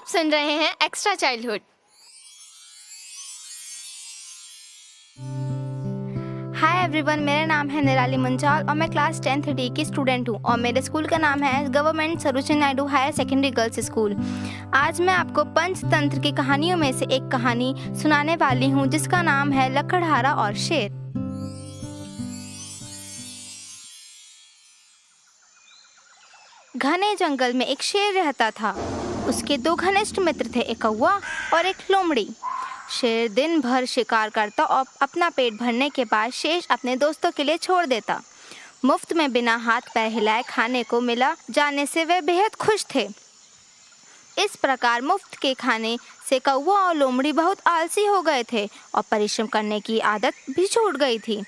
सुन रहे हैं extra childhood. Hi everyone, मेरा नाम है निराली मंचाल और मैं क्लास 10th डी की स्टूडेंट हूँ और मेरे स्कूल का नाम है government Sarojini Naidu higher secondary girls school. आज मैं आपको पंचतंत्र की कहानियों में से एक कहानी सुनाने वाली हूँ जिसका नाम है लकड़हारा और शेर। घने जंगल में एक शेर रहता था। उसके दो घनिष्ठ मित्र थे, एक कौवा और एक लोमड़ी। शेर दिन भर शिकार करता और अपना पेट भरने के बाद शेष अपने दोस्तों के लिए छोड़ देता। मुफ्त में बिना हाथ पैर हिलाए खाने को मिला जाने से वे बेहद खुश थे। इस प्रकार मुफ्त के खाने से कौवा और लोमड़ी बहुत आलसी हो गए थे और परिश्रम करने की आदत भी छूट गई थी।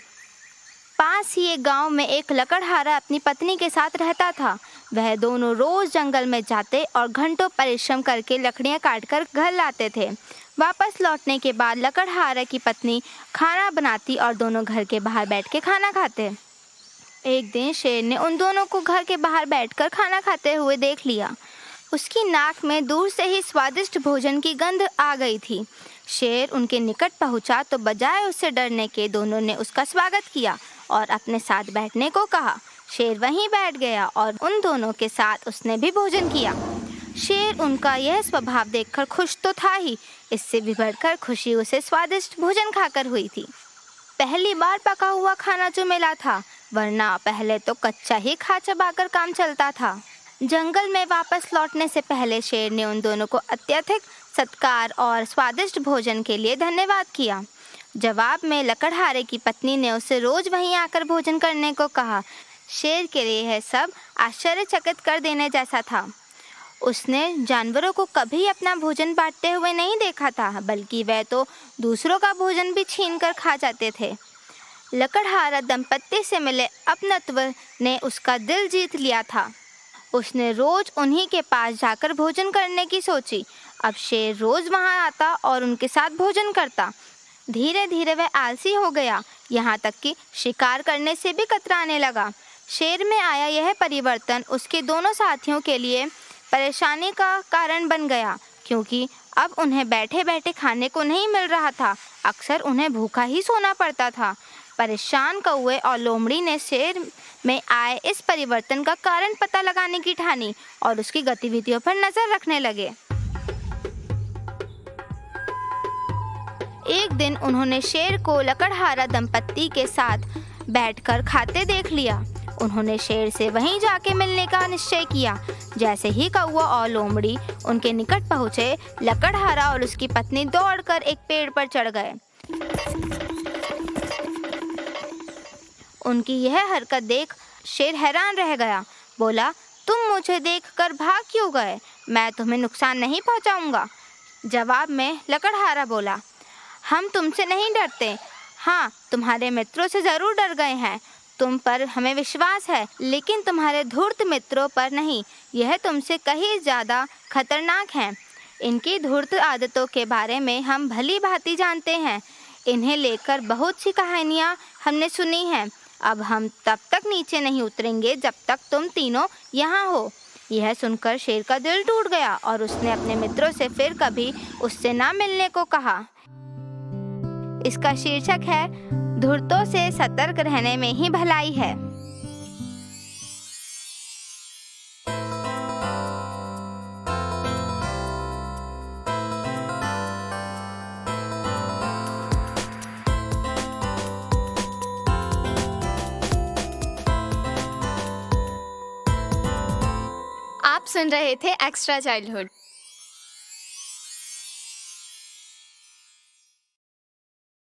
पास ही एक गांव में एक लकड़हारा अपनी पत्नी के साथ रहता था। वह दोनों रोज जंगल में जाते और घंटों परिश्रम करके लकड़ियां काटकर घर लाते थे। वापस लौटने के बाद लकड़हारा की पत्नी खाना बनाती और दोनों घर के बाहर बैठ के खाना खाते। एक दिन शेर ने उन दोनों को घर के बाहर बैठकर खाना खाते हुए देख लिया। उसकी नाक में दूर से ही स्वादिष्ट भोजन की गंध आ गई थी। शेर उनके निकट पहुंचा तो बजाय उससे डरने के दोनों ने उसका स्वागत किया और अपने साथ बैठने को कहा। शेर वहीं बैठ गया और उन दोनों के साथ उसने भी भोजन किया। शेर उनका यह स्वभाव देखकर खुश तो था ही, इससे भी बढ़कर खुशी उसे स्वादिष्ट भोजन खाकर हुई थी। पहली बार पका हुआ खाना जो मिला था, वरना पहले तो कच्चा ही खा चबाकर काम चलता था। जंगल में वापस लौटने से पहले शेर ने उन दोनों को अत्यधिक सत्कार और स्वादिष्ट भोजन के लिए धन्यवाद किया। जवाब में लकड़हारे की पत्नी ने उसे रोज वहीं आकर भोजन करने को कहा। शेर के लिए यह सब आश्चर्यचकित कर देने जैसा था। उसने जानवरों को कभी अपना भोजन बांटते हुए नहीं देखा था, बल्कि वह तो दूसरों का भोजन भी छीन कर खा जाते थे। लकड़हारा दंपत्ति से मिले अपनत्व ने उसका दिल जीत लिया था। उसने रोज उन्हीं के पास जाकर भोजन करने की सोची। अब शेर रोज वहां आता और उनके साथ भोजन करता। धीरे धीरे वह आलसी हो गया, यहाँ तक कि शिकार करने से भी कतराने लगा। शेर में आया यह परिवर्तन उसके दोनों साथियों के लिए परेशानी का कारण बन गया, क्योंकि अब उन्हें बैठे बैठे खाने को नहीं मिल रहा था। अक्सर उन्हें भूखा ही सोना पड़ता था। परेशान कौवे और लोमड़ी ने शेर में आए इस परिवर्तन का कारण पता लगाने की ठानी और उसकी गतिविधियों पर नजर रखने लगे। एक दिन उन्होंने शेर को लकड़हारा दंपत्ति के साथ बैठकर खाते देख लिया। उन्होंने शेर से वहीं जाके मिलने का निश्चय किया। जैसे ही कौवा और लोमड़ी उनके निकट पहुंचे, लकड़हारा और उसकी पत्नी दौड़कर एक पेड़ पर चढ़ गए। उनकी यह हरकत देख शेर हैरान रह गया। बोला, तुम मुझे देखकर भाग क्यों गए? मैं तुम्हें नुकसान नहीं पहुंचाऊंगा। जवाब में लकड़हारा बोला, हम तुमसे नहीं डरते। हाँ, तुम्हारे मित्रों से जरूर डर गए हैं। तुम पर हमें विश्वास है, लेकिन तुम्हारे धूर्त मित्रों पर नहीं। यह तुमसे कहीं ज़्यादा खतरनाक हैं। इनकी धूर्त आदतों के बारे में हम भली भांति जानते हैं। इन्हें लेकर बहुत सी कहानियाँ हमने सुनी हैं। अब हम तब तक नीचे नहीं उतरेंगे जब तक तुम तीनों यहाँ हो। यह सुनकर शेर का दिल टूट गया और उसने अपने मित्रों से फिर कभी उससे ना मिलने को कहा। इसका शीर्षक है, धूर्तों से सतर्क रहने में ही भलाई है। आप सुन रहे थे एक्स्ट्रा चाइल्डहुड।